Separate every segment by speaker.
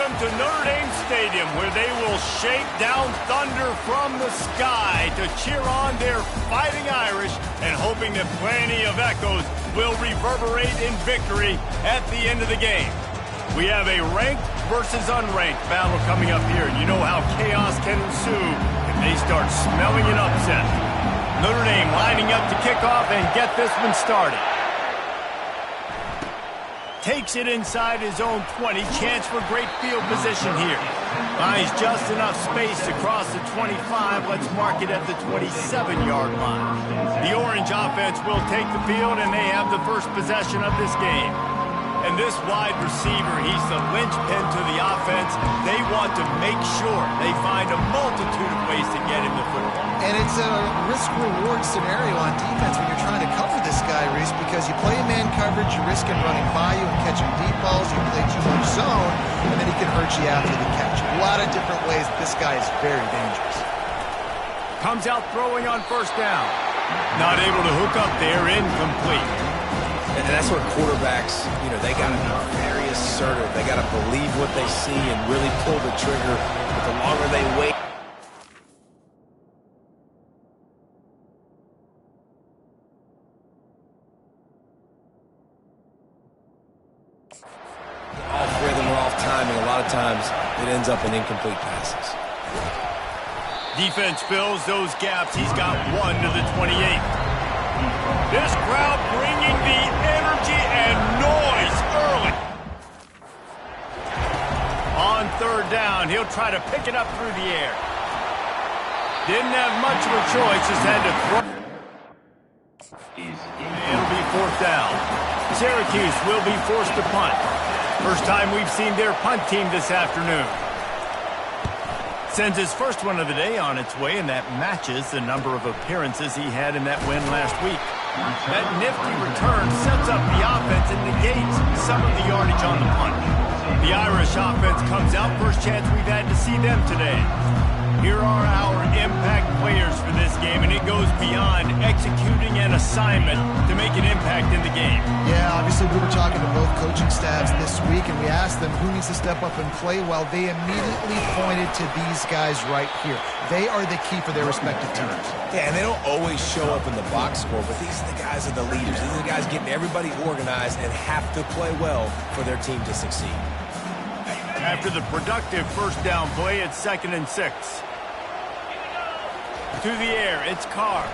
Speaker 1: Welcome to Notre Dame Stadium, where they will shake down thunder from the sky to cheer on their Fighting Irish and hoping that plenty of echoes will reverberate in victory at the end of the game. We have a ranked versus unranked battle coming up here, and you know how chaos can ensue if they start smelling an upset. Notre Dame lining up to kick off and get this one started. Takes it inside his own 20. Chance for great field position here. Finds just enough space to cross the 25. Let's mark it at the 27-yard line. The Orange offense will take the field, and they have the first possession of this game. And this wide receiver, he's the linchpin to the offense. They want to make sure they find a multitude of ways to get him the football.
Speaker 2: And it's a risk-reward scenario on defense when you're trying to cover this guy, Reese, because you play man coverage, you risk him running by you and catching deep balls, you play too much zone, and then he can hurt you after the catch. A lot of different ways that this guy is very dangerous.
Speaker 1: Comes out throwing on first down. Not able to hook up there, incomplete.
Speaker 3: And that's where quarterbacks, they got to be very assertive. They got to believe what they see and really pull the trigger. But the longer they wait. All three of them are off timing. A lot of times it ends up in incomplete passes.
Speaker 1: Defense fills those gaps. He's got one to the 28. This crowd bringing the energy and noise early. On third down, he'll try to pick it up through the air. Didn't have much of a choice, just had to throw. It'll be fourth down. Syracuse will be forced to punt. First time we've seen their punt team this afternoon. Sends his first one of the day on its way, and that matches the number of appearances he had in that win last week. That nifty return sets up the offense and negates some of the yardage on the punt. The Irish offense comes out. First chance we've had to see them today. Here are our impact players for this game, and it goes beyond executing an assignment to make an impact in the game.
Speaker 2: Yeah, obviously we were talking to both coaching staffs this week, and we asked them who needs to step up and play well. They immediately pointed to these guys right here. They are the key for their respective teams.
Speaker 3: Yeah, and they don't always show up in the box score, but these are the guys that are the leaders. These are the guys getting everybody organized and have to play well for their team to succeed.
Speaker 1: After the productive first down play, it's 2nd and 6. To the air, it's Carr.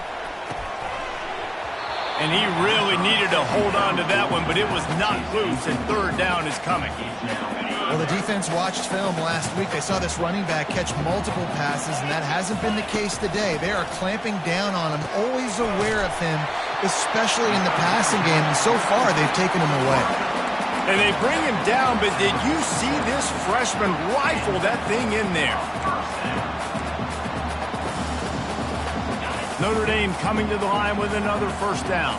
Speaker 1: And he really needed to hold on to that one, but it was not loose, and third down is coming.
Speaker 2: Well, the defense watched film last week. They saw this running back catch multiple passes, and that hasn't been the case today. They are clamping down on him, always aware of him, especially in the passing game, and so far they've taken him away.
Speaker 1: And they bring him down, but did you see this freshman rifle that thing in there? Notre Dame coming to the line with another first down.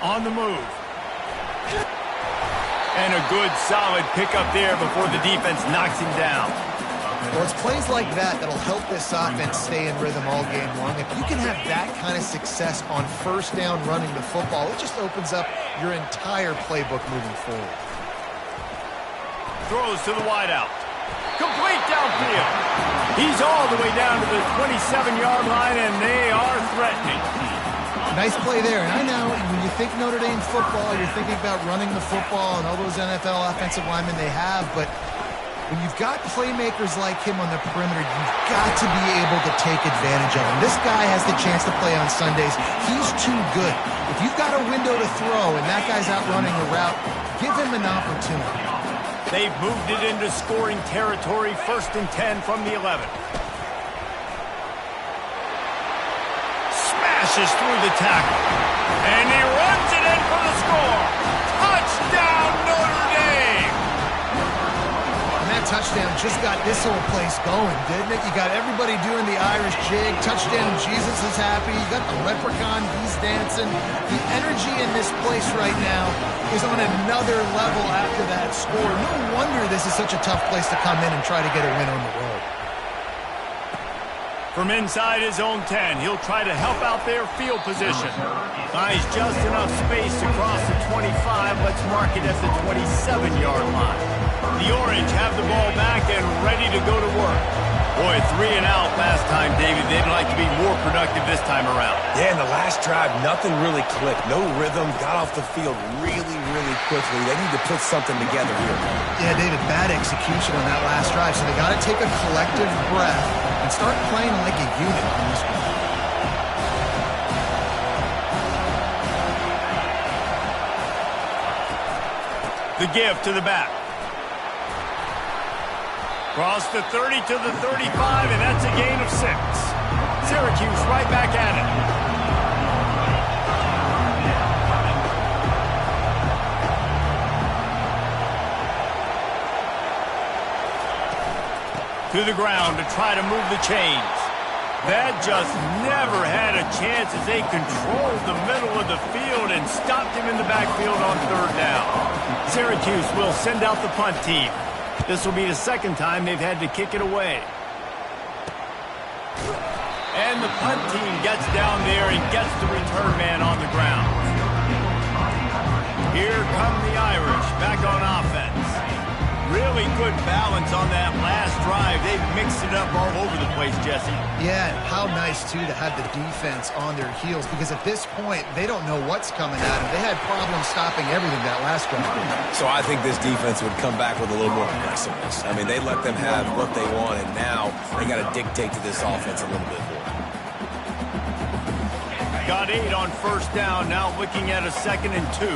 Speaker 1: On the move. And a good solid pickup there before the defense knocks him down.
Speaker 2: Well, it's plays like that that'll help this offense stay in rhythm all game long. If you can have that kind of success on first down running the football, it just opens up your entire playbook moving forward.
Speaker 1: Throws to the wideout. Complete downfield. He's all the way down to the 27-yard line, and they are threatening.
Speaker 2: Nice play there. And I know when you think Notre Dame football, you're thinking about running the football and all those NFL offensive linemen they have, but when you've got playmakers like him on the perimeter, you've got to be able to take advantage of him. This guy has the chance to play on Sundays. He's too good. If you've got a window to throw and that guy's out running a route, give him an opportunity.
Speaker 1: They've moved it into scoring territory, 1st and 10 from the 11. Smashes through the tackle. And he runs it in for the score. Touchdown, Notre Dame!
Speaker 2: And that touchdown just got this whole place going, didn't it? You got everybody doing the Irish jig. Touchdown, Jesus is happy. You got the leprechaun, he's dancing. The energy in this place right now is on another level after that score. No wonder this is such a tough place to come in and try to get a win on the road.
Speaker 1: From inside his own 10, he'll try to help out their field position. Finds just enough space to cross the 25. Let's mark it at the 27-yard line. The Orange have the ball back and ready to go to work. Boy, 3 and out last time, David. They'd like to be more productive this time around.
Speaker 3: Yeah, in the last drive, nothing really clicked. No rhythm, got off the field really, really quickly. They need to put something together here.
Speaker 2: Yeah, David, bad execution on that last drive, so they got to take a collective breath and start playing like a unit on this one.
Speaker 1: The give to the back. Cross the 30 to the 35, and that's a gain of 6. Syracuse right back at it. To the ground to try to move the chains. That just never had a chance as they controlled the middle of the field and stopped him in the backfield on 3rd down. Syracuse will send out the punt team. This will be the second time they've had to kick it away. And the punt team gets down there and gets the return man on the ground. Here come the Irish back on offense. Really good balance on that last drive. They've mixed it up all over the place, Jesse.
Speaker 2: Yeah, and how nice, too, to have the defense on their heels, because at this point, they don't know what's coming at them. They had problems stopping everything that last drive.
Speaker 3: So I think this defense would come back with a little more aggressiveness. I mean, they let them have what they want, and now they got to dictate to this offense a little bit more.
Speaker 1: Got 8 on 1st down, now looking at a 2nd and 2.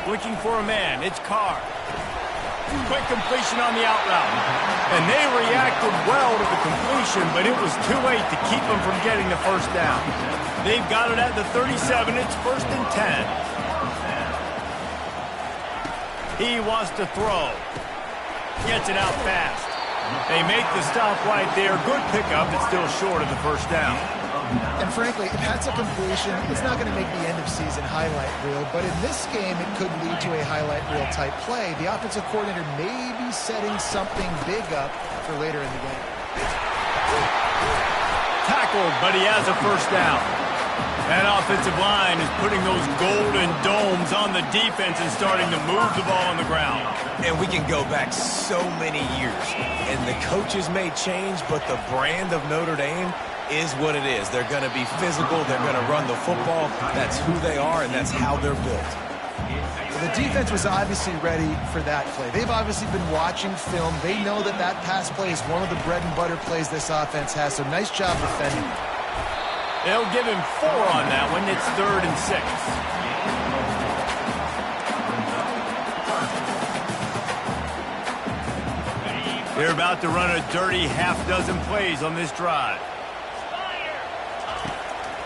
Speaker 1: Looking for a man, it's Carr. Quick completion on the out route. And they reacted well to the completion, but it was too late to keep them from getting the 1st down. They've got it at the 37, it's 1st and 10. He wants to throw. Gets it out fast. They make the stop right there. Good pickup, but still short of the 1st down.
Speaker 2: And frankly, if that's a completion, it's not going to make the end-of-season highlight reel. But in this game, it could lead to a highlight reel type play. The offensive coordinator may be setting something big up for later in the game.
Speaker 1: Tackled, but he has a 1st down. That offensive line is putting those golden domes on the defense and starting to move the ball on the ground.
Speaker 3: And we can go back so many years. And the coaches may change, but the brand of Notre Dame is what it is. They're going to be physical. They're going to run the football. That's who they are, and that's how they're built.
Speaker 2: Well, the defense was obviously ready for that play. They've obviously been watching film. They know that that pass play is one of the bread and butter plays this offense has, so nice job defending.
Speaker 1: They'll give him 4 on that one. It's 3rd and 6. They're about to run a dirty half-dozen plays on this drive.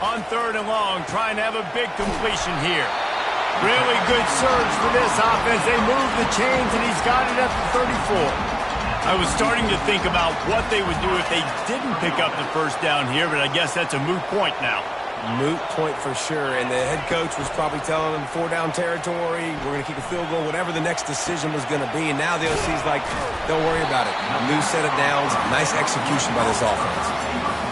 Speaker 1: On 3rd and long, trying to have a big completion here. Really good surge for this offense. They move the chains, and he's got it at the 34. I was starting to think about what they would do if they didn't pick up the 1st down here, but I guess that's a moot point now.
Speaker 3: Moot point for sure, and the head coach was probably telling them 4-down territory, we're going to kick a field goal, whatever the next decision was going to be, and now the OC's like, don't worry about it. A new set of downs, nice execution by this offense.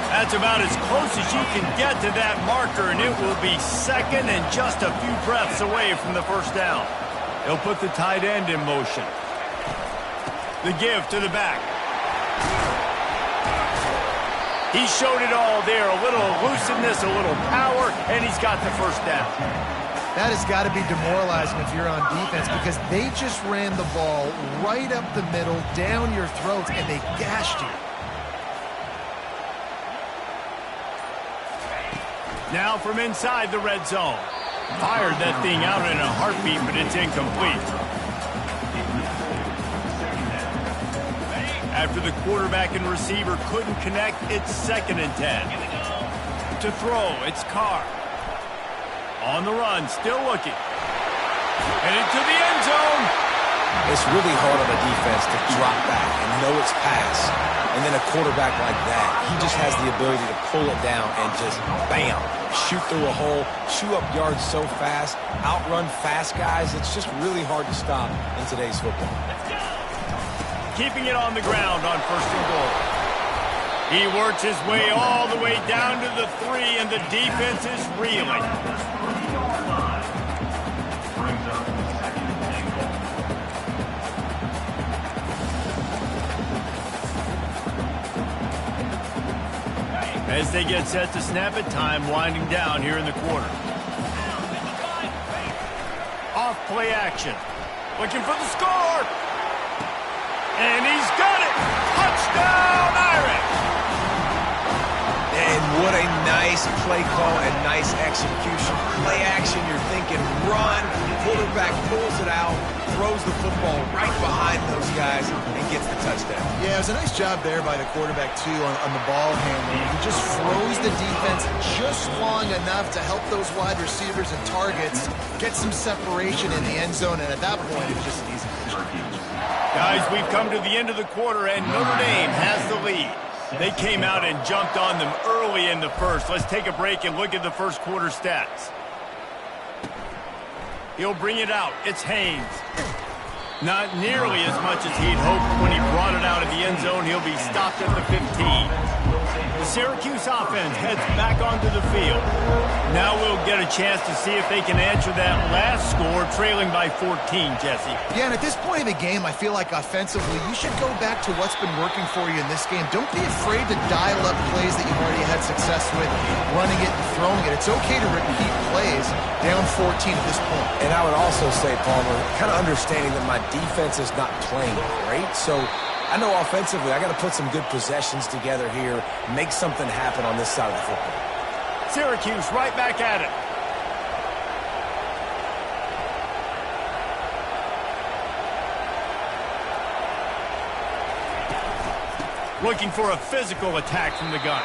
Speaker 1: That's about as close as you can get to that marker, and it will be 2nd and just a few breaths away from the 1st down. They'll put the tight end in motion. The give to the back. He showed it all there, a little elusiveness, a little power, and he's got the 1st down.
Speaker 2: That has got to be demoralizing if you're on defense, because they just ran the ball right up the middle, down your throats, and they gashed you.
Speaker 1: Now from inside the red zone. Fired that thing out in a heartbeat, but it's incomplete. After the quarterback and receiver couldn't connect, it's 2nd and 10. To throw, it's Carr. On the run, still looking. And into the end zone.
Speaker 3: It's really hard on a defense to drop back and know it's pass. And then a quarterback like that, he just has the ability to pull it down and just, bam, shoot through a hole, chew up yards so fast, outrun fast guys. It's just really hard to stop in today's football.
Speaker 1: Keeping it on the ground on 1st and goal. He works his way all the way down to the 3, and the defense is reeling. As they get set to snap it, time winding down here in the quarter. Off play action. Looking for the score. And he's got it. Touchdown, Irish.
Speaker 3: And what a nice play call and nice execution. Play action, you're thinking run. Quarterback pulls it out, throws the football right behind those guys, and gets the touchdown.
Speaker 2: Yeah, it was a nice job there by the quarterback, too, on the ball handling. He just froze the defense just long enough to help those wide receivers and targets get some separation in the end zone, and at that point, it was just an easy finish.
Speaker 1: Guys, we've come to the end of the quarter, and Notre Dame has the lead. They came out and jumped on them early in the first. Let's take a break and look at the first quarter stats. He'll bring it out. It's Haynes. Not nearly as much as he'd hoped when he brought it out of the end zone. He'll be stopped at the 15. The Syracuse offense heads back onto the field. Now we'll get a chance to see if they can answer that last score, trailing by 14, Jesse.
Speaker 2: Yeah, and at this point of the game, I feel like offensively, you should go back to what's been working for you in this game. Don't be afraid to dial up plays that you've already had success with, running it and throwing it. It's okay to repeat plays down 14 at this point.
Speaker 3: And I would also say, Palmer, kind of understanding that my defense is not playing great, so I know offensively I got to put some good possessions together here, make something happen on this side of the football.
Speaker 1: Syracuse right back at it. Looking for a physical attack from the gun.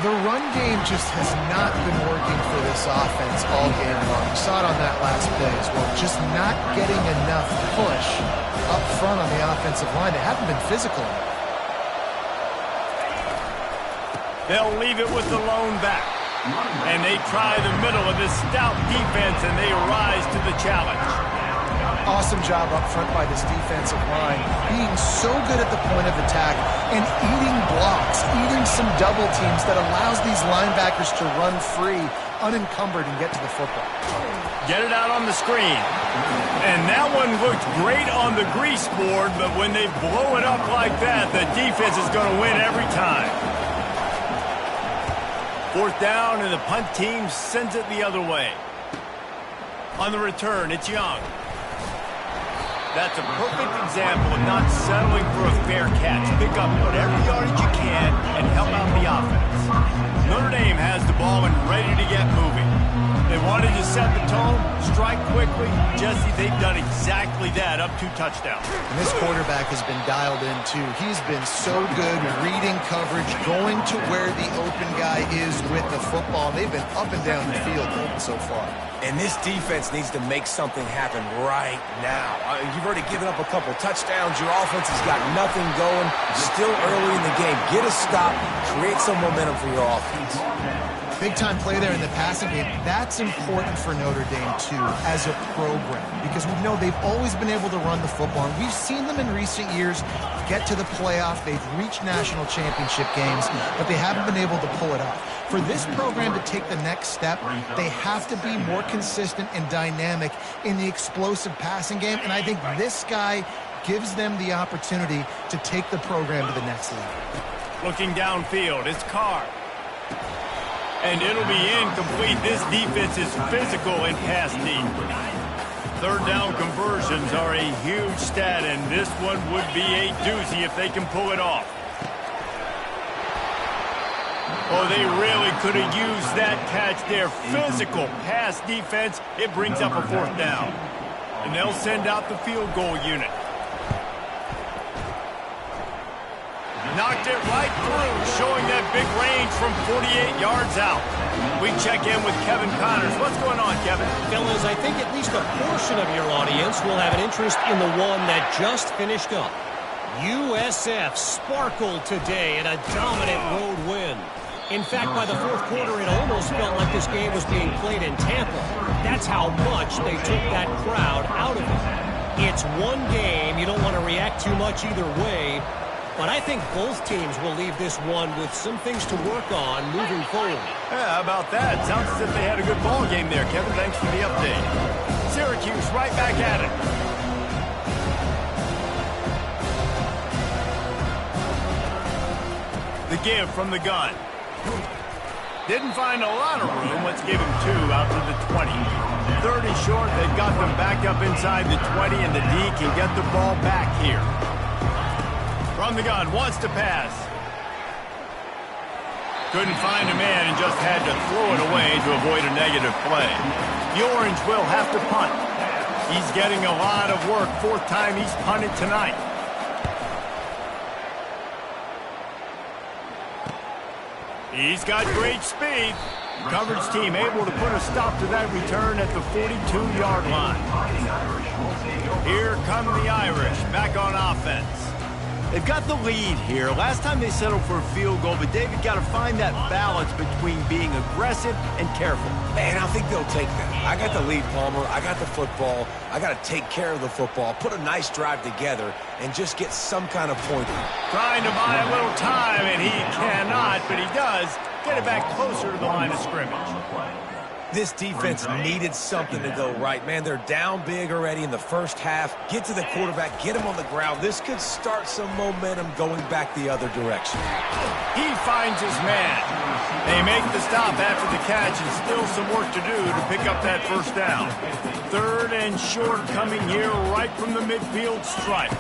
Speaker 2: The run game just has not been working for this offense all game long. We saw it on that last play as well. Just not getting enough push up front on the offensive line. They haven't been physical enough.
Speaker 1: They'll leave it with the lone back. And they try the middle of this stout defense, and they rise to the challenge.
Speaker 2: Awesome job up front by this defensive line, being so good at the point of attack and eating blocks, eating some double teams that allows these linebackers to run free, unencumbered, and get to the football.
Speaker 1: Get it out on the screen. And that one looked great on the grease board, but when they blow it up like that, the defense is going to win every time. Fourth down, and the punt team sends it the other way. On the return, it's Young. That's a perfect example of not settling for a fair catch. Pick up whatever yardage you can and help out the offense. Notre Dame has the ball and ready to get moving. They wanted to set the tone, strike quickly. Jesse, they've done exactly that, up 2 touchdowns.
Speaker 2: And this quarterback has been dialed in, too. He's been so good reading coverage, going to where the open guy is with the football. They've been up and down the field so far.
Speaker 3: And this defense needs to make something happen right now. You've already given up a couple touchdowns. Your offense has got nothing going. Still early in the game. Get a stop. Create some momentum for your offense.
Speaker 2: Big-time play there in the passing game. That's important for Notre Dame, too, as a program, because we know they've always been able to run the football, and we've seen them in recent years get to the playoff. They've reached national championship games, but they haven't been able to pull it off. For this program to take the next step, they have to be more consistent and dynamic in the explosive passing game, and I think this guy gives them the opportunity to take the program to the next level.
Speaker 1: Looking downfield, it's Carr. And it'll be incomplete. This defense is physical and pass deep. Third down conversions are a huge stat, and this one would be a doozy if they can pull it off. Oh, they really could have used that catch there. Physical pass defense. It brings up a 4th down. And they'll send out the field goal unit. Knocked it right through, showing that big range from 48 yards out. We check in with Kevin Connors. What's going on, Kevin?
Speaker 4: Fellas, I think at least a portion of your audience will have an interest in the one that just finished up. USF sparkled today in a dominant road win. In fact, by the 4th quarter, it almost felt like this game was being played in Tampa. That's how much they took that crowd out of it. It's one game. You don't want to react too much either way. but I think both teams will leave this one with some things to work on moving forward.
Speaker 1: Yeah, how about that? Sounds as if they had a good ball game there, Kevin. Thanks for the update. Syracuse right back at it. The give from the gun. Didn't find a lot of room. Let's give him 2 out to the 20. 30 short. They've got them back up inside the 20, and the D can get the ball back here. From the gun, wants to pass. Couldn't find a man and just had to throw it away to avoid a negative play. The Orange will have to punt. He's getting a lot of work. 4th time he's punted tonight. He's got great speed. Coverage team able to put a stop to that return at the 42-yard line. Here come the Irish back on offense. They've got the lead here. Last time they settled for a field goal, but David got to find that balance between being aggressive and careful.
Speaker 3: Man, I think they'll take that. I got the lead, Palmer. I got the football. I got to take care of the football, put a nice drive together, and just get some kind of point.
Speaker 1: Trying to buy a little time, and he cannot, but he does get it back closer to the line of scrimmage.
Speaker 3: This defense needed something to go right. Man, they're down big already in the first half. Get to the quarterback, get him on the ground. This could start some momentum going back the other direction.
Speaker 1: He finds his man. They make the stop after the catch, and still some work to do to pick up that first down. 3rd and short coming here right from the midfield stripe.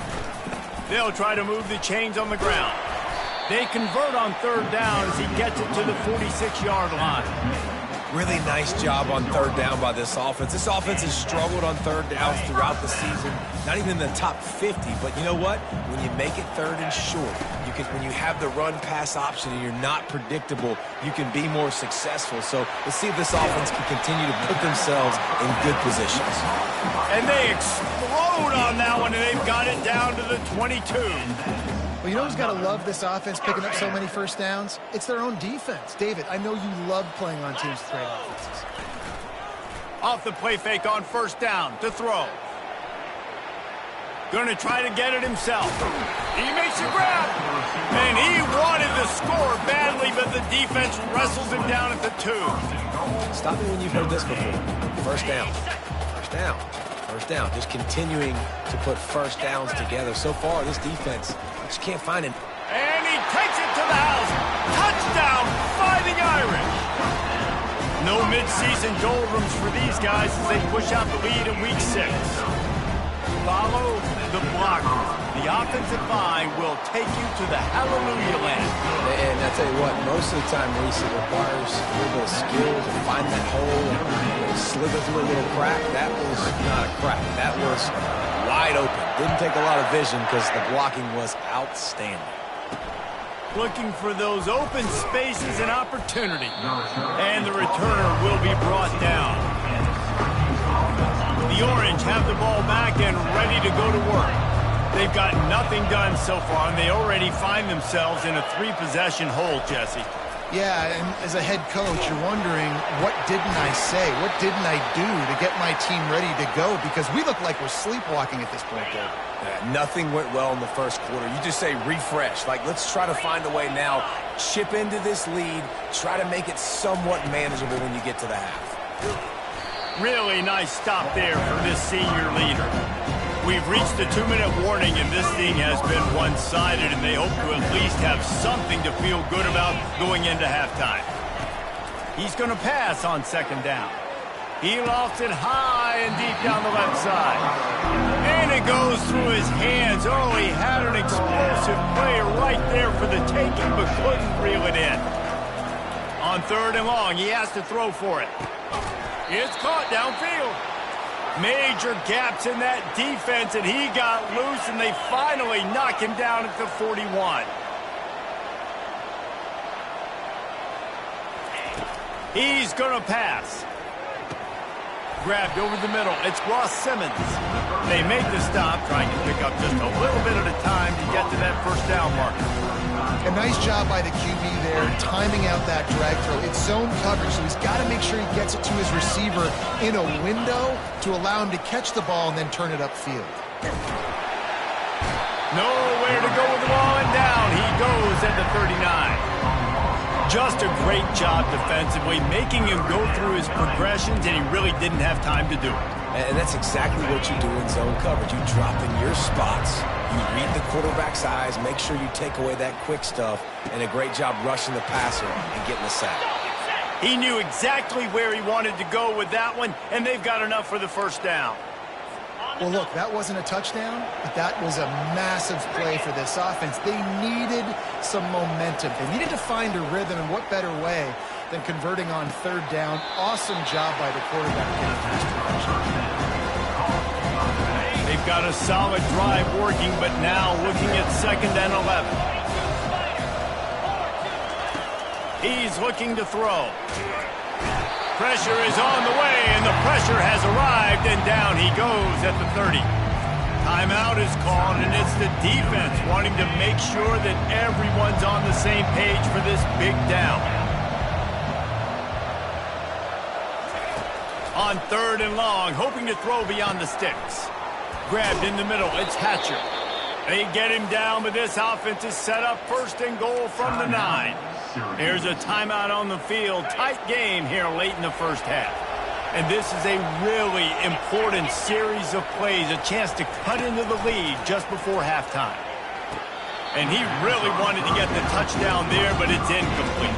Speaker 1: They'll try to move the chains on the ground. They convert on 3rd down as he gets it to the 46-yard line.
Speaker 3: Really nice job on 3rd down by this offense. This offense has struggled on 3rd downs throughout the season. Not even in the top 50, but you know what? When you make it 3rd and short, when you have the run-pass option and you're not predictable, you can be more successful. So let's see if this offense can continue to put themselves in good positions.
Speaker 1: And they explode on that one, and they've got it down to the 22.
Speaker 2: Well, you know who's got to love this offense picking up so many first downs? It's their own defense. David, I know you love playing on teams with great offenses.
Speaker 1: Off the play fake on 1st down to throw. Going to try to get it himself. He makes a grab. And he wanted to score badly, but the defense wrestles him down at the 2.
Speaker 3: Stop me when you've heard this before. 1st down. 1st down. 1st down. Just continuing to put first downs together. So far, this defense just can't find it.
Speaker 1: And he takes it to the house. Touchdown, Fighting Irish. No midseason doldrums for these guys as they push out the lead in week 6. Follow the blockers. The offensive line will take you to the hallelujah land.
Speaker 3: And I tell you what, most of the time, Reese, it requires a little bit of skill to find that hole and slither through a little crack. That was not a crack. That was wide open. Didn't take a lot of vision because the blocking was outstanding.
Speaker 1: Looking for those open spaces and opportunity. And the returner will be brought down. The Orange have the ball back and ready to go to work. They've got nothing done so far, and they already find themselves in a 3-possession hole, Jesse.
Speaker 2: Yeah, and as a head coach, you're wondering, what didn't I say? What didn't I do to get my team ready to go? Because we look like we're sleepwalking at this point, Dave.
Speaker 3: Yeah, nothing went well in the first quarter. You just say refresh. Like, let's try to find a way now. Chip into this lead. Try to make it somewhat manageable when you get to the half.
Speaker 1: Really nice stop there from this senior leader. We've reached a 2-minute warning, and this thing has been one-sided, and they hope to at least have something to feel good about going into halftime. He's going to pass on 2nd down. He lofts it high and deep down the left side. And it goes through his hands. Oh, he had an explosive play right there for the taking, but couldn't reel it in. On 3rd and long, he has to throw for it. It's caught downfield. Major gaps in that defense, and he got loose, and they finally knock him down at the 41. He's going to pass. Grabbed over the middle. It's Ross Simmons. They make the stop, trying to pick up just a little bit at a time to get to that 1st down marker.
Speaker 2: A nice job by the QB there, timing out that drag throw. It's zone coverage, so he's got to make sure he gets it to his receiver in a window to allow him to catch the ball and then turn it upfield.
Speaker 1: Nowhere to go with the ball and down. goes at the 39. Just a great job defensively, making him go through his progressions, and he really didn't have time to do it.
Speaker 3: And that's exactly what you do in zone coverage. You drop in your spots, you read the quarterback's eyes, make sure you take away that quick stuff, and a great job rushing the passer and getting the sack.
Speaker 1: He knew exactly where he wanted to go with that one, and they've got enough for the first down.
Speaker 2: Well, look, that wasn't a touchdown, but that was a massive play for this offense. They needed some momentum. They needed to find a rhythm, and what better way than converting on third down. Awesome job by the quarterback getting pass protection.
Speaker 1: They've got a solid drive working, but now looking at 2nd and 11. He's looking to throw. Pressure is on the way, and the pressure has arrived, and down he goes at the 30. Timeout is called, and it's the defense wanting to make sure that everyone's on the same page for this big down. On 3rd and long, hoping to throw beyond the sticks. Grabbed in the middle, it's Hatcher. They get him down, but this offense is set up 1st and goal from the 9. There's a timeout on the field. Tight game here late in the first half. And this is a really important series of plays, a chance to cut into the lead just before halftime. And he really wanted to get the touchdown there, but it's incomplete.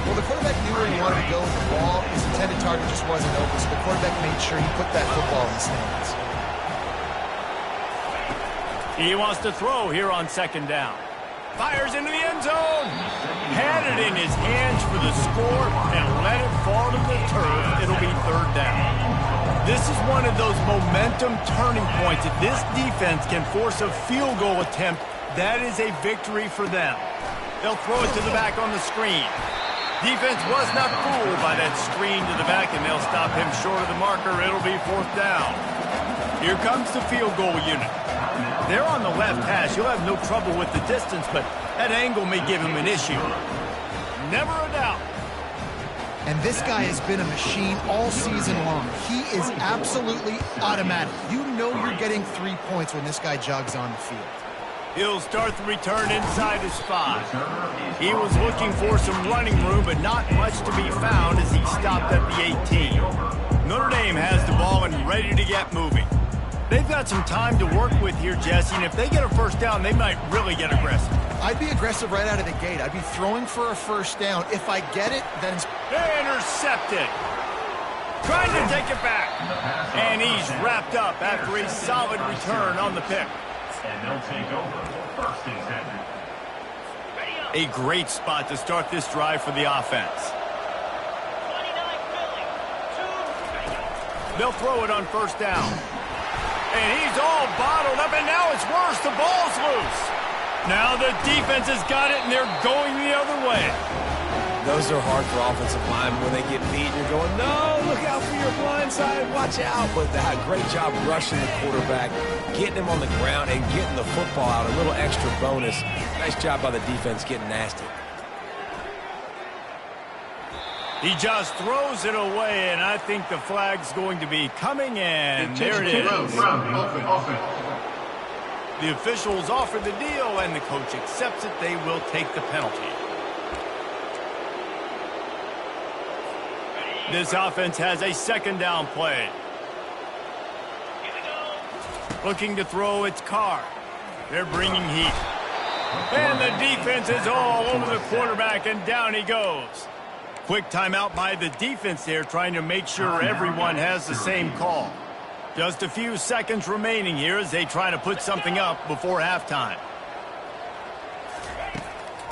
Speaker 2: Well, the quarterback knew where he wanted to go with the ball. His intended target just wasn't open, so the quarterback made sure he put that football in his hands.
Speaker 1: He wants to throw here on 2nd down. Fires into the end zone. Had it in his hands for the score and let it fall to the turf. It'll be 3rd down. This is one of those momentum turning points. If this defense can force a field goal attempt, that is a victory for them. They'll throw it to the back on the screen. Defense was not fooled by that screen to the back, and they'll stop him short of the marker. It'll be 4th down. Here comes the field goal unit. They're on the left hash. You'll have no trouble with the distance, but that angle may give him an issue. Never a doubt.
Speaker 2: And this guy has been a machine all season long. He is absolutely automatic. You know you're getting 3 points when this guy jogs on the field.
Speaker 1: He'll start the return inside his 5. He was looking for some running room, but not much to be found as he stopped at the 18. Notre Dame has the ball and ready to get moving. They've got some time to work with here, Jesse, and if they get a first down, they might really get aggressive.
Speaker 2: I'd be aggressive right out of the gate. I'd be throwing for a first down. If I get it, then...
Speaker 1: Intercepted. Trying to take it back. And he's wrapped up after a solid return on the pick.
Speaker 5: And they'll take over 1st and 10.
Speaker 1: A great spot to start this drive for the offense. They'll throw it on 1st down. And he's all bottled up, and now it's worse. The ball's loose. Now the defense has got it, and they're going the other way.
Speaker 3: Those are hard for offensive linemen when they get beat. You're going, no, look out for your blind side, watch out. But great job rushing the quarterback, getting him on the ground, and getting the football out. A little extra bonus. Nice job by the defense getting nasty.
Speaker 1: He just throws it away, and I think the flag's going to be coming in. There it is. The officials offer the deal, and the coach accepts it. They will take the penalty. This offense has a 2nd down play. Looking to throw, it's Carr. They're bringing heat. And the defense is all over the quarterback, and down he goes. Quick timeout by the defense there, trying to make sure everyone has the same call. Just a few seconds remaining here as they try to put something up before halftime.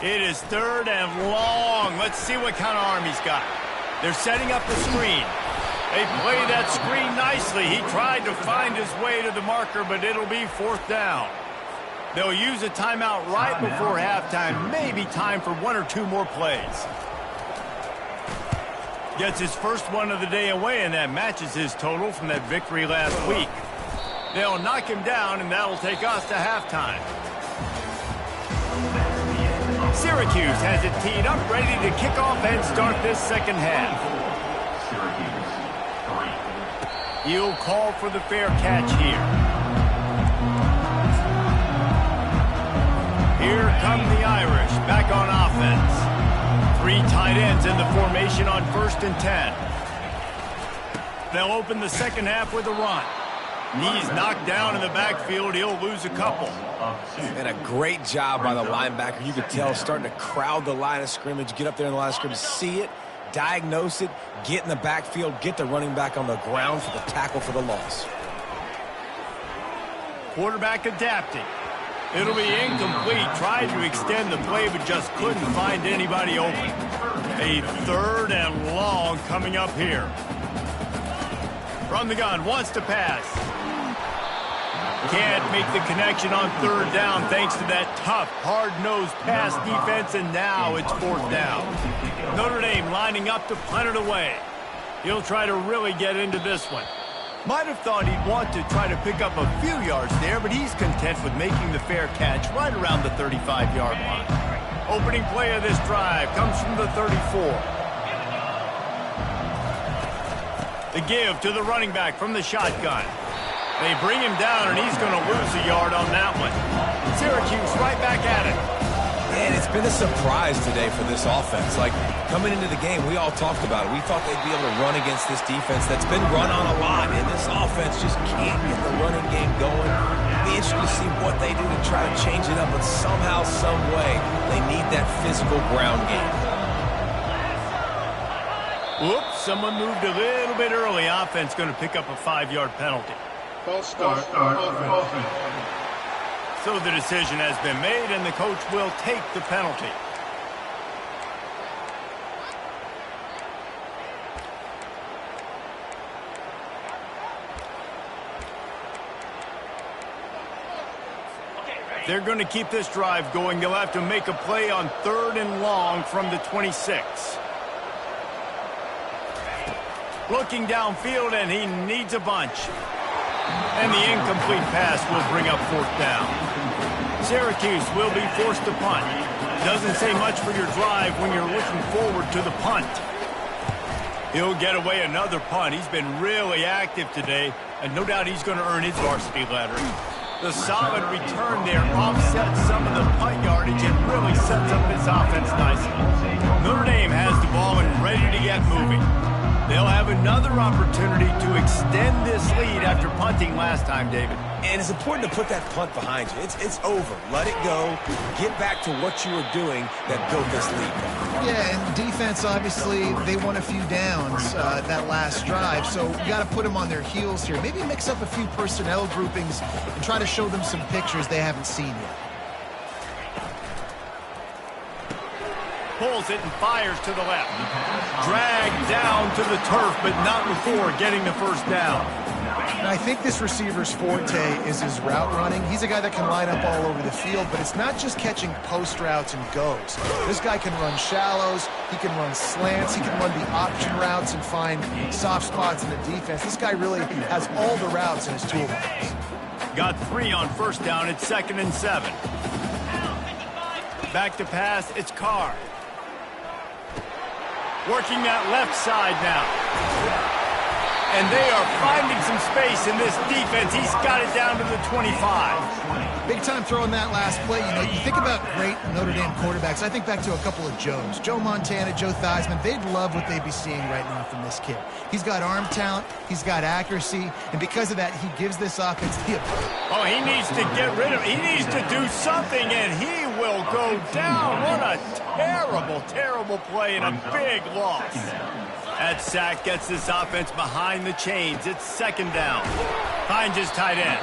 Speaker 1: It is 3rd and long. Let's see what kind of arm he's got. They're setting up the screen. They play that screen nicely. He tried to find his way to the marker, but it'll be 4th down. They'll use a timeout right before halftime. Maybe time for 1 or 2 more plays. Gets his first one of the day away, and that matches his total from that victory last week. They'll knock him down, and that'll take us to halftime. Syracuse has it teed up, ready to kick off and start this 2nd half. He'll call for the fair catch here. Here come the Irish, back on offense. 3 tight ends in the formation on 1st and 10. They'll open the second half with a run. Knees knocked down in the backfield. He'll lose a couple.
Speaker 3: And a great job by the linebacker. You could tell starting to crowd the line of scrimmage, get up there in the line of scrimmage, see it, diagnose it, get in the backfield, get the running back on the ground for the tackle for the loss.
Speaker 1: Quarterback adapting. It'll be incomplete. Tried to extend the play, but just couldn't find anybody open. A 3rd and long coming up here. From the gun, wants to pass. Can't make the connection on 3rd down thanks to that tough, hard-nosed pass defense, and now it's 4th down. Notre Dame lining up to punt it away. He'll try to really get into this one. Might have thought he'd want to try to pick up a few yards there, but he's content with making the fair catch right around the 35-yard line. Opening play of this drive comes from the 34. The give to the running back from the shotgun. They bring him down, and he's going to lose a yard on that one. Syracuse right back at it.
Speaker 3: And it's been a surprise today for this offense. Like, coming into the game, we all talked about it. We thought they'd be able to run against this defense that's been run on a lot, and this offense just can't get the running game going. It'll be interesting to see what they do to try to change it up, but somehow, some way, they need that physical ground game.
Speaker 1: Whoops, someone moved a little bit early. Offense going to pick up a 5-yard penalty.
Speaker 5: False start offense.
Speaker 1: So the decision has been made, and the coach will take the penalty. They're going to keep this drive going. They'll have to make a play on 3rd and long from the 26. Looking downfield, and he needs a bunch. And the incomplete pass will bring up 4th down. Syracuse will be forced to punt. Doesn't say much for your drive when you're looking forward to the punt. He'll get away another punt. He's been really active today, and no doubt he's going to earn his varsity letter. The solid return there offsets some of the punt yardage and really sets up this offense nicely. Notre Dame has the ball and ready to get moving. They'll have another opportunity to extend this lead after punting last time, David.
Speaker 3: And it's important to put that punt behind you. It's over. Let it go. Get back to what you were doing that built this lead.
Speaker 2: Yeah, and defense, obviously, they won a few downs that last drive, so you got to put them on their heels here. Maybe mix up a few personnel groupings and try to show them some pictures they haven't seen yet.
Speaker 1: Pulls it and fires to the left. Dragged down to the turf, but not before getting the 1st down.
Speaker 2: And I think this receiver's forte is his route running. He's a guy that can line up all over the field, but it's not just catching post routes and goes. This guy can run shallows, he can run slants, he can run the option routes and find soft spots in the defense. This guy really has all the routes in his toolbox.
Speaker 1: Got 3 on 1st down. It's 2nd and 7. Back to pass. It's Carr. Working that left side now. And they are finding some space in this defense. He's got it down to the 25.
Speaker 2: Big time throwing that last play. You know, you think about great Notre Dame quarterbacks. I think back to a couple of Joes. Joe Montana, Joe Theismann. They'd love what they'd be seeing right now from this kid. He's got arm talent. He's got accuracy. And because of that, he gives this offense the ability.
Speaker 1: Oh, he needs to get rid of it. He needs to do something, and he will go down. What a terrible, terrible play and a big loss. That sack gets this offense behind the chains. It's 2nd down. Finds his tight end.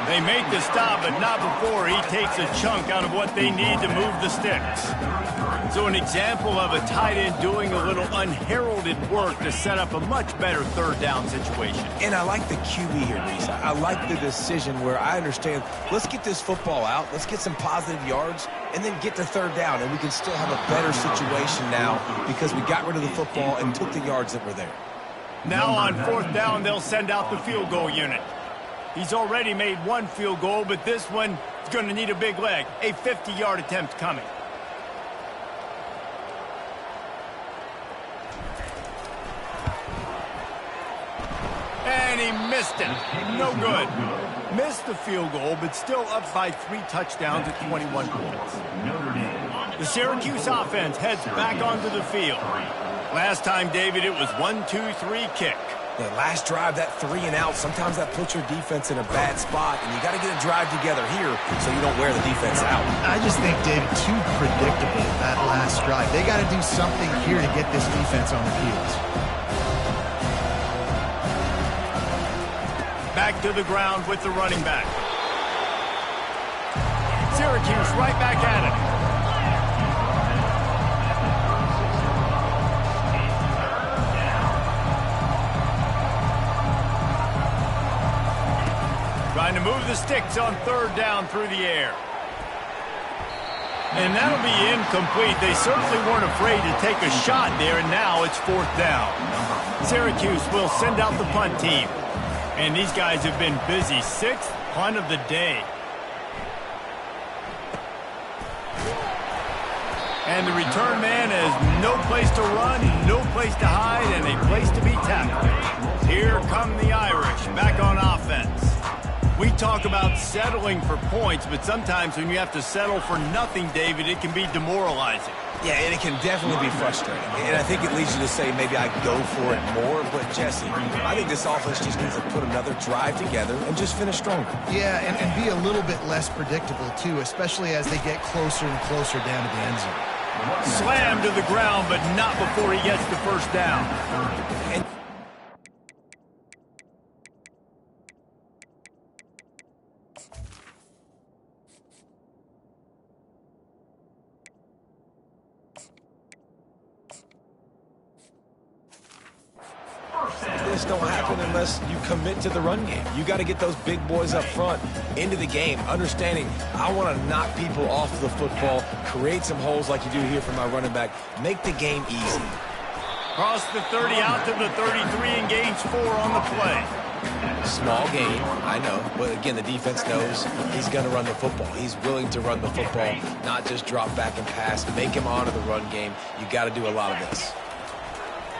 Speaker 1: They make the stop, but not before he takes a chunk out of what they need to move the sticks. So an example of a tight end doing a little unheralded work to set up a much better 3rd down situation.
Speaker 3: And I like the QB here, Reese. I like the decision where I understand, let's get this football out, let's get some positive yards, and then get to 3rd down, and we can still have a better situation now because we got rid of the football and took the yards that were there.
Speaker 1: Now on 4th down, they'll send out the field goal unit. He's already made 1 field goal, but this one is going to need a big leg. A 50-yard attempt coming. And he missed it. No good. Missed the field goal, but still up by 3 touchdowns at 21 points. The Syracuse offense heads back onto the field. Last time, David, it was 1-2-3 kick.
Speaker 3: The last drive, that 3 and out, sometimes that puts your defense in a bad spot, and you got to get a drive together here so you don't wear the defense out.
Speaker 2: I just think, David, too predictable, that last drive. They got to do something here to get this defense on their heels.
Speaker 1: Back to the ground with the running back. Syracuse right back at it. Trying to move the sticks on 3rd down through the air. And that'll be incomplete. They certainly weren't afraid to take a shot there, and now it's 4th down. Syracuse will send out the punt team. And these guys have been busy. 6th punt of the day. And the return man has no place to run, no place to hide, and a place to be tackled. Here come the Irish back on offense. We talk about settling for points, but sometimes when you have to settle for nothing, David, it can be demoralizing.
Speaker 3: Yeah, and it can definitely be frustrating. And I think it leads you to say maybe I go for it more. But, Jesse, I think this offense just needs to put another drive together and just finish stronger.
Speaker 2: Yeah, and be a little bit less predictable, too, especially as they get closer and closer down to the end zone.
Speaker 1: Slammed to the ground, but not before he gets the 1st down.
Speaker 3: And this don't happen unless you commit to the run game. You got to get those big boys up front into the game, understanding I want to knock people off the football, create some holes like you do here for my running back, make the game easy.
Speaker 1: Cross the 30 out to the 33 and gains 4 on the play.
Speaker 3: Small game, I know, but again, the defense knows he's going to run the football. He's willing to run the football, not just drop back and pass, make him honor the run game. You got to do a lot of this.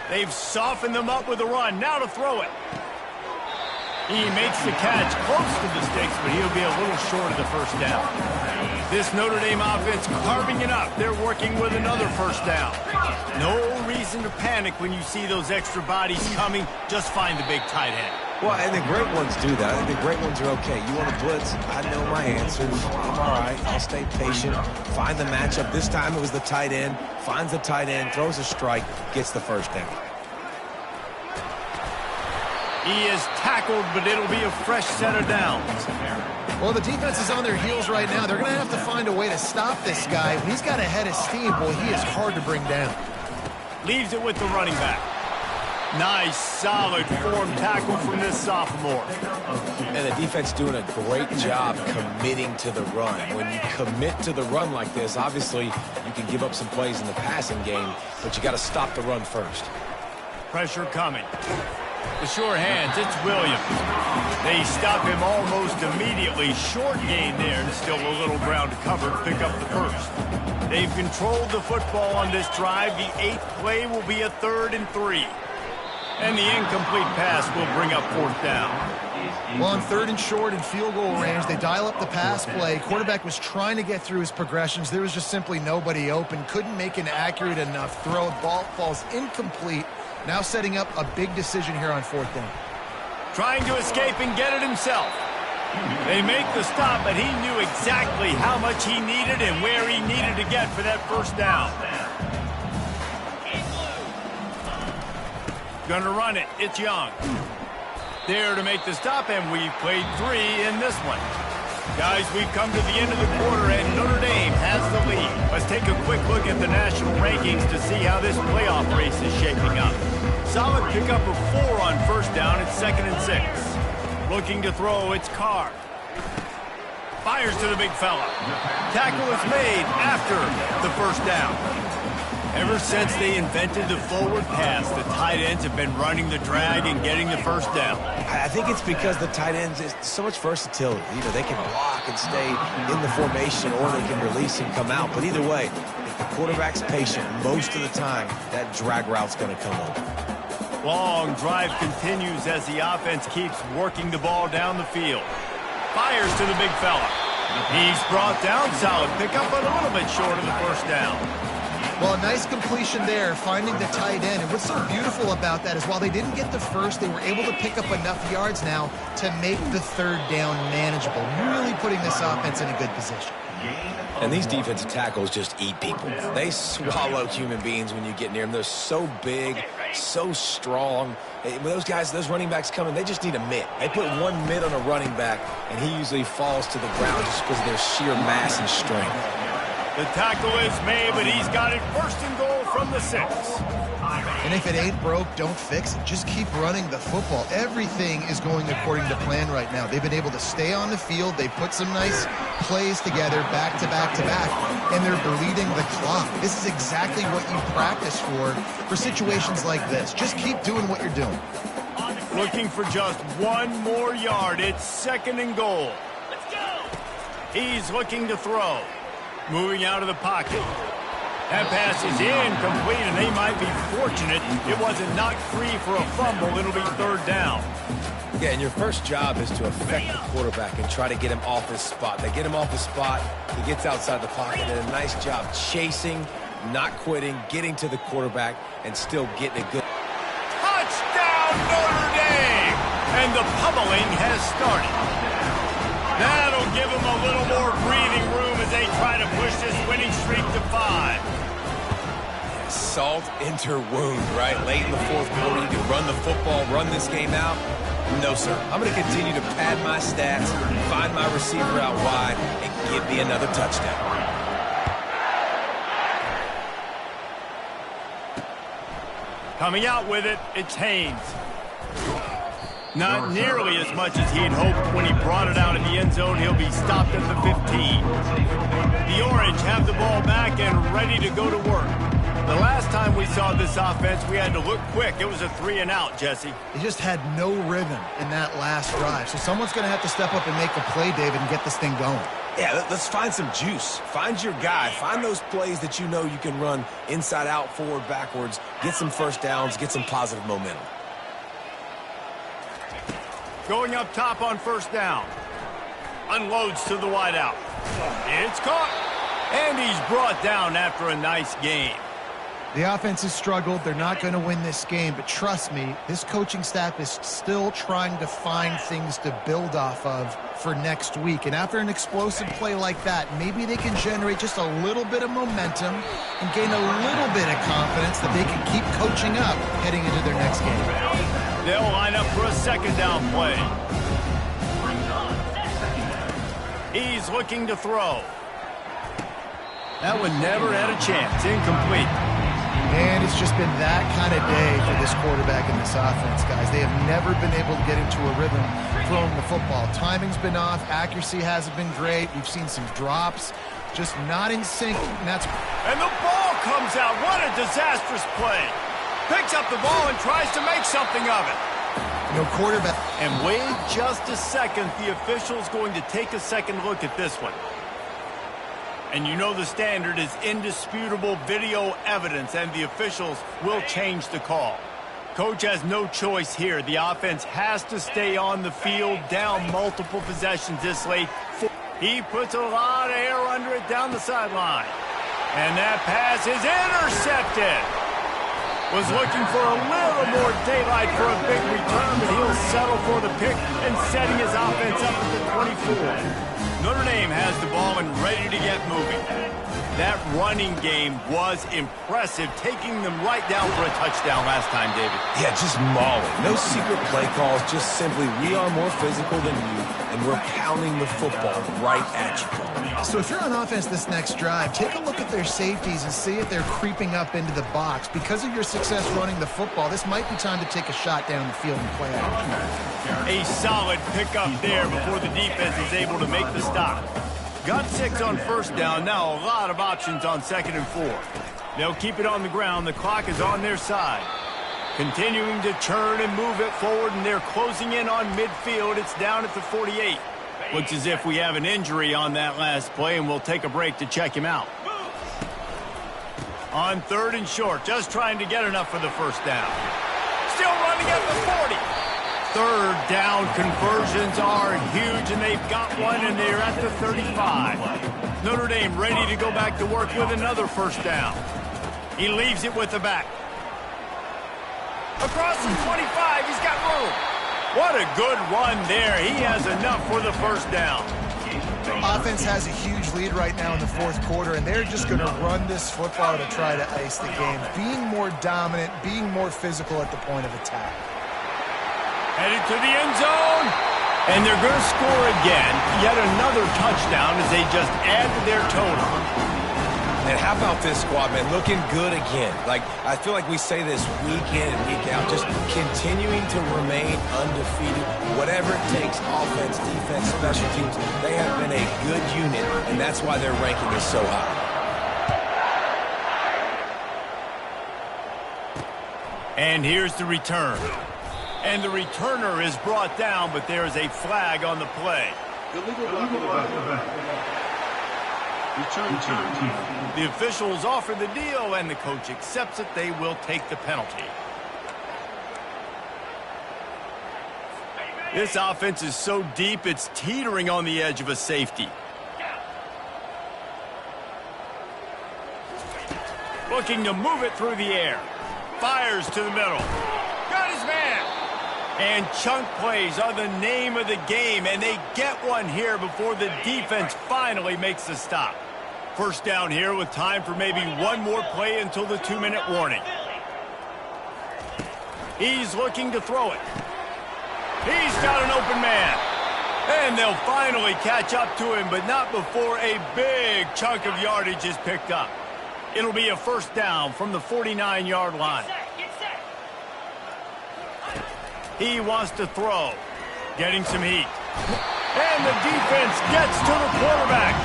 Speaker 1: They've softened them up with a run. Now to throw it. He makes the catch close to the sticks, but he'll be a little short of the 1st down. This Notre Dame offense carving it up. They're working with another 1st down. No reason to panic when you see those extra bodies coming. Just find the big tight end.
Speaker 3: Well, and the great ones do that. I think the great ones are okay. You want to blitz? I know my answers. I'm all right. I'll stay patient. Find the matchup. This time it was the tight end. Finds the tight end, throws a strike, gets the 1st down.
Speaker 1: He is tackled, but it'll be a fresh set of downs.
Speaker 2: Well, the defense is on their heels right now. They're going to have to find a way to stop this guy. When he's got a head of steam, boy, he is hard to bring down.
Speaker 1: Leaves it with the running back. Nice, solid form tackle from this sophomore.
Speaker 3: And the defense doing a great job committing to the run. When you commit to the run like this, obviously you can give up some plays in the passing game, but you got to stop the run first.
Speaker 1: Pressure coming. The sure hands, it's Williams. They stop him almost immediately. Short gain there, and still a little ground to cover to pick up the 1st. They've controlled the football on this drive. The 8th play will be a 3rd and 3. And the incomplete pass will bring up 4th down.
Speaker 2: Well, on 3rd and short and field goal range, they dial up the pass play. Quarterback was trying to get through his progressions. There was just simply nobody open. Couldn't make an accurate enough throw. Ball falls incomplete. Now setting up a big decision here on 4th down.
Speaker 1: Trying to escape and get it himself. They make the stop, but he knew exactly how much he needed and where he needed to get for that 1st down. Gonna run it. It's Young. There to make the stop, and we've played 3 in this one. Guys, we've come to the end of the quarter, and Notre Dame has the lead. Let's take a quick look at the national rankings to see how this playoff race is shaping up. Solid pickup of 4 on 1st down. It's 2nd and 6. Looking to throw, it's Carr. Fires to the big fella. Tackle is made after the 1st down. Ever since they invented the forward pass, the tight ends have been running the drag and getting the 1st down.
Speaker 3: I think it's because the tight ends is so much versatility. You know, they can block and stay in the formation, or they can release and come out. But either way, if the quarterback's patient, most of the time, that drag route's going to come over.
Speaker 1: Long drive continues as the offense keeps working the ball down the field. Fires to the big fella. He's brought down. Solid pickup, but a little bit short of the first down.
Speaker 2: Well, a nice completion there, finding the tight end. And what's so beautiful about that is while they didn't get the first, they were able to pick up enough yards now to make the third down manageable, really putting this offense in a good position.
Speaker 3: And these defensive tackles just eat people. They swallow human beings when you get near them. They're so big, so strong. When those guys, those running backs come in, they just need a mitt. They put one mitt on a running back, and he usually falls to the ground just because of their sheer mass and strength.
Speaker 1: The tackle is made, but he's got it first and goal from the 6.
Speaker 2: And if it ain't broke, don't fix it. Just keep running the football. Everything is going according to plan right now. They've been able to stay on the field. They put some nice plays together back to back to back, and they're bleeding the clock. This is exactly what you practice for situations like this. Just keep doing what you're doing.
Speaker 1: Looking for just one more yard. It's 2nd and goal. Let's go. He's looking to throw. Moving out of the pocket. That pass is incomplete, and they might be fortunate it wasn't knocked free for a fumble. It'll be 3rd down.
Speaker 3: Yeah, and your first job is to affect the quarterback and try to get him off his spot. They get him off his spot, he gets outside the pocket, and a nice job chasing, not quitting, getting to the quarterback, and still getting a good...
Speaker 1: Touchdown, Notre Dame! And the pummeling has started. That'll give them a little more breathing room as they try to push this winning streak to 5.
Speaker 3: Salt into wound, right? Late in the 4th quarter, you can run the football, run this game out. No, sir. I'm going to continue to pad my stats, find my receiver out wide, and give me another touchdown.
Speaker 1: Coming out with it, it's Haynes. Not nearly as much as he'd hoped when he brought it out of the end zone. He'll be stopped at the 15. The Orange have the ball back and ready to go to work. The last time we saw this offense, we had to look quick. It was a 3-and-out, Jesse.
Speaker 2: They just had no rhythm in that last drive. So someone's going to have to step up and make a play, David, and get this thing going.
Speaker 3: Yeah, let's find some juice. Find your guy. Find those plays that you know you can run inside out, forward, backwards. Get some first downs. Get some positive momentum.
Speaker 1: Going up top on 1st down. Unloads to the wideout. It's caught. And he's brought down after a nice game.
Speaker 2: The offense has struggled. They're not going to win this game, but trust me, this coaching staff is still trying to find things to build off of for next week. And after an explosive play like that, maybe they can generate just a little bit of momentum and gain a little bit of confidence that they can keep coaching up heading into their next game.
Speaker 1: They'll line up for a 2nd down play. He's looking to throw. That one never had a chance. Incomplete.
Speaker 2: And it's just been that kind of day for this quarterback and this offense, guys. They have never been able to get into a rhythm throwing the football. Timing's been off. Accuracy hasn't been great. We've seen some drops. Just not in sync.
Speaker 1: And the ball comes out. What a disastrous play. Picks up the ball and tries to make something of it.
Speaker 2: No quarterback.
Speaker 1: And wait just a second. The official's going to take a second look at this one. And you know the standard is indisputable video evidence, and the officials will change the call. Coach has no choice here. The offense has to stay on the field, down multiple possessions this late. He puts a lot of air under it down the sideline. And that pass is intercepted. Was looking for a little more daylight for a big return, but he'll settle for the pick and setting his offense up at the 24. Notre Dame has the ball and ready to get moving. That running game was impressive, taking them right down for a touchdown last time, David.
Speaker 3: Yeah, just mauling. No secret play calls, just simply we are more physical than you, and we're pounding the football right at you.
Speaker 2: So if you're on offense this next drive, take a look at their safeties and see if they're creeping up into the box. Because of your success running the football, this might be time to take a shot down the field and play out.
Speaker 1: A solid pickup there before the defense is able to make the stop. Got 6 on 1st down. Now a lot of options on 2nd and 4. They'll keep it on the ground. The clock is on their side. Continuing to turn and move it forward, and they're closing in on midfield. It's down at the 48. Looks as if we have an injury on that last play, and we'll take a break to check him out. On 3rd and short, just trying to get enough for the 1st down. Still running at the 40. Third down conversions are huge, and they've got one, and they're at the 35. Notre Dame ready to go back to work with another first down. He leaves it with the back. Across the 25, he's got room. What a good run there. He has enough for the first down.
Speaker 2: Offense has a huge lead right now in the fourth quarter, and they're just going to run this football to try to ice the game. Being more dominant, being more physical at the point of attack.
Speaker 1: Headed to the end zone. And they're going to score again. Yet another touchdown as they just add to their total.
Speaker 3: And how about this squad, man? Looking good again. Like, I feel like we say this week in and week out, just continuing to remain undefeated. Whatever it takes, offense, defense, special teams, they have been a good unit, and that's why their ranking is so high.
Speaker 1: And here's the return. And the returner is brought down, but there is a flag on the play. The officials offer the deal, and the coach accepts it. They will take the penalty. This offense is so deep, it's teetering on the edge of a safety. Looking to move it through the air. Fires to the middle. Got his man. And chunk plays are the name of the game, and they get one here before the defense finally makes the stop. First down here with time for maybe one more play until the 2-minute warning. He's looking to throw it. He's got an open man. And they'll finally catch up to him, but not before a big chunk of yardage is picked up. It'll be a first down from the 49-yard line. He wants to throw. Getting some heat. And the defense gets to the quarterback.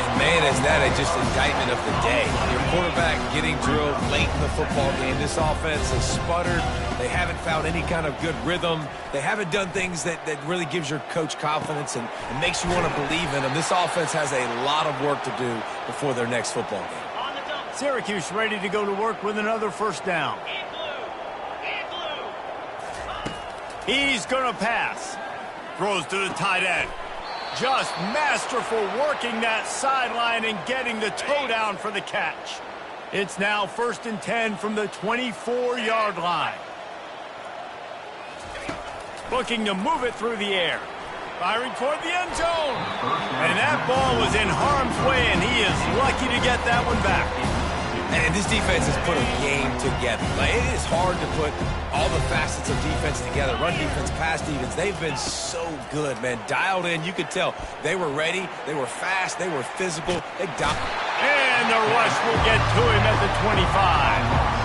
Speaker 3: And man, is that just indictment of the day. Your quarterback getting drilled late in the football game. This offense has sputtered. They haven't found any kind of good rhythm. They haven't done things that really gives your coach confidence and makes you want to believe in them. This offense has a lot of work to do before their next football game.
Speaker 1: Syracuse ready to go to work with another first down. He's going to pass. Throws to the tight end. Just masterful working that sideline and getting the toe down for the catch. It's now 1st and 10 from the 24-yard line. Looking to move it through the air. Firing toward the end zone. And that ball was in harm's way, and he is lucky to get that one back.
Speaker 3: And this defense has put a game together. Like, it is hard to put all the facets of defense together. Run defense, pass defense. They've been so good, man. Dialed in. You could tell they were ready. They were fast. They were physical.
Speaker 1: And the rush will get to him at the 25.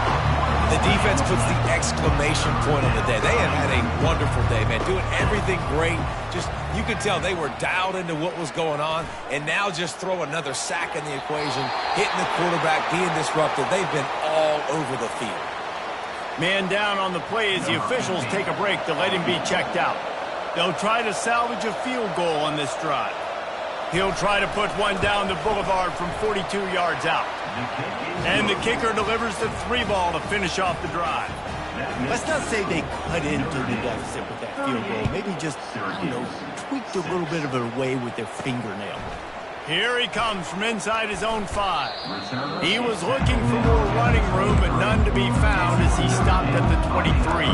Speaker 3: The defense puts the exclamation point on the day. They have had a wonderful day, man. Doing everything great. Just, you could tell they were dialed into what was going on. And now just throw another sack in the equation. Hitting the quarterback, being disruptive. They've been all over the field.
Speaker 1: Man down on the play as the officials take a break to let him be checked out. They'll try to salvage a field goal on this drive. He'll try to put one down the boulevard from 42 yards out. And the kicker delivers the 3-ball to finish off the drive. Let's not say they cut into the deficit with that field goal. Maybe just, tweaked a little bit of it away with their fingernail. Here he comes from inside his own 5. He was looking for more running room, but none to be found as he stopped at the 23.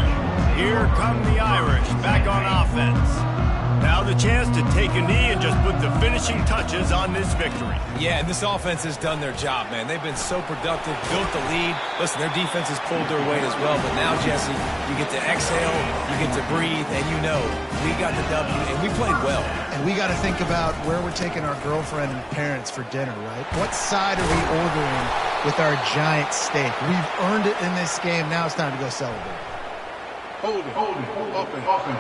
Speaker 1: Here come the Irish back on offense. Now the chance to take a knee and just put the finishing touches on this victory.
Speaker 3: Yeah, and this offense has done their job, man. They've been so productive, built the lead. Listen, their defense has pulled their weight as well. But now, Jesse, you get to exhale, you get to breathe, and we got the W, and we played well.
Speaker 2: And we got to think about where we're taking our girlfriend and parents for dinner, right? What side are we ordering with our giant steak? We've earned it in this game. Now it's time to go celebrate.
Speaker 5: Hold it. Offense.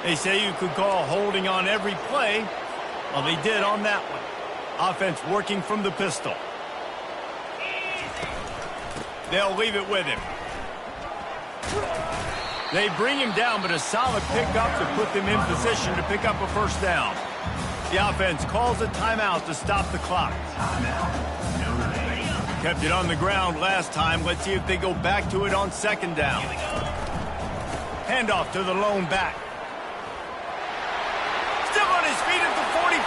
Speaker 1: They say you could call holding on every play. Well, they did on that one. Offense working from the pistol. They'll leave it with him. They bring him down, but a solid pickup to put them in position to pick up a first down. The offense calls a timeout to stop the clock. Kept it on the ground last time. Let's see if they go back to it on second down. Handoff to the lone back. Still on his feet at the 45.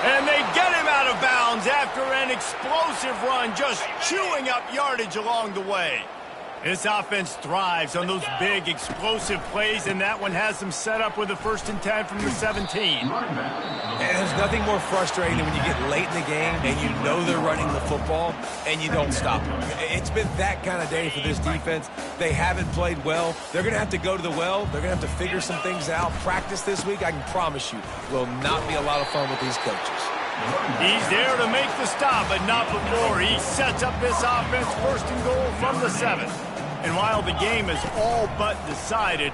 Speaker 1: And they get him out of bounds after an explosive run, just chewing up yardage along the way. This offense thrives on those big, explosive plays, and that one has them set up with a 1st and 10 from the 17.
Speaker 3: And there's nothing more frustrating than when you get late in the game and you know they're running the football and you don't stop them. It's been that kind of day for this defense. They haven't played well. They're going to have to go to the well. They're going to have to figure some things out. Practice this week, I can promise you, will not be a lot of fun with these coaches.
Speaker 1: He's there to make the stop, but not before he sets up this offense 1st and goal from the 7. And while the game is all but decided,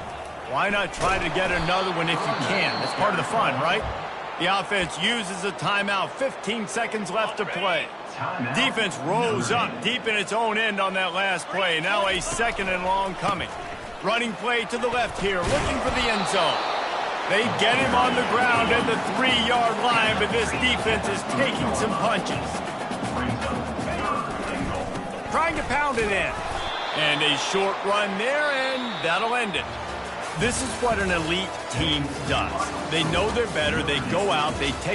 Speaker 1: why not try to get another one if you can? That's part of the fun, right? The offense uses a timeout, 15 seconds left to play. Defense rose up deep in its own end on that last play. Now a 2nd and long coming. Running play to the left here, looking for the end zone. They get him on the ground at the 3-yard line, but this defense is taking some punches. Trying to pound it in. And a short run there, and that'll end it. This is what an elite team does. They know they're better. They go out, they take